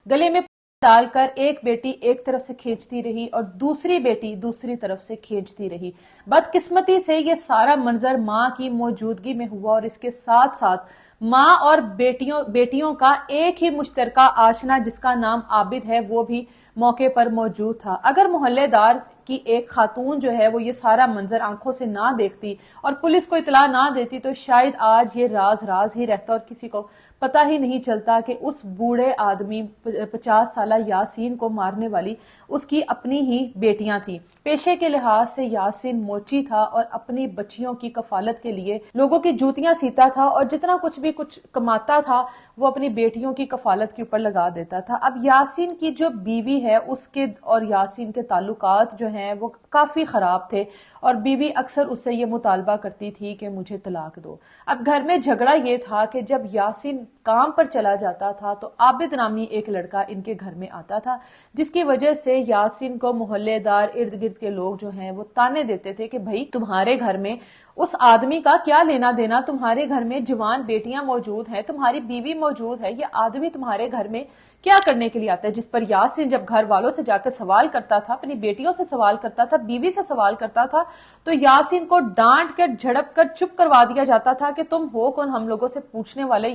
गले में डालकर एक बेटी एक तरफ से खींचती रही और दूसरी बेटी दूसरी तरफ से खींचती रही। बदकिस्मती से ये सारा मंजर मां की मौजूदगी में हुआ और इसके साथ साथ मां और बेटियों का एक ही मुश्तरका आशना जिसका नाम आबिद है वो भी मौके पर मौजूद था। अगर मोहल्लेदार की एक खातून जो है वो ये सारा मंजर आंखों से ना देखती और पुलिस को इतला ना देती तो शायद आज ये राज राज ही रहता और किसी को पता ही नहीं चलता कि उस बूढ़े आदमी 50 साल यासीन को मारने वाली उसकी अपनी ही बेटियां थी। पेशे के लिहाज से यासीन मोची था और अपनी बच्चियों की कफालत के लिए लोगों की जूतियां सीता था और जितना कुछ कमाता था वो अपनी बेटियों की कफालत के ऊपर लगा देता था। अब यासीन की जो बीवी है उसके और यासीन के ताल्लुकात जो हैं वो काफी खराब थे और बीवी अक्सर उससे ये मुतालबा करती थी कि मुझे तलाक दो। अब घर में झगड़ा ये था कि जब यासीन काम पर चला जाता था तो आबिद नामी एक लड़का इनके घर में आता था, जिसकी वजह से यासीन को मोहल्लेदार इर्द गिर्द के लोग जो हैं वो ताने देते थे कि भाई तुम्हारे घर में उस आदमी का क्या लेना देना, तुम्हारे घर में जवान बेटियां मौजूद हैं, तुम्हारी बीवी मौजूद है, ये आदमी तुम्हारे घर में क्या करने के लिए आता है। जिस पर यासीन जब घर वालों से जाकर सवाल करता था, अपनी बेटियों से सवाल करता था, बीवी से सवाल करता था, तो यासीन को डांट कर झड़प कर चुप करवा दिया जाता था कि तुम हो कौन हम लोगों से पूछने वाले।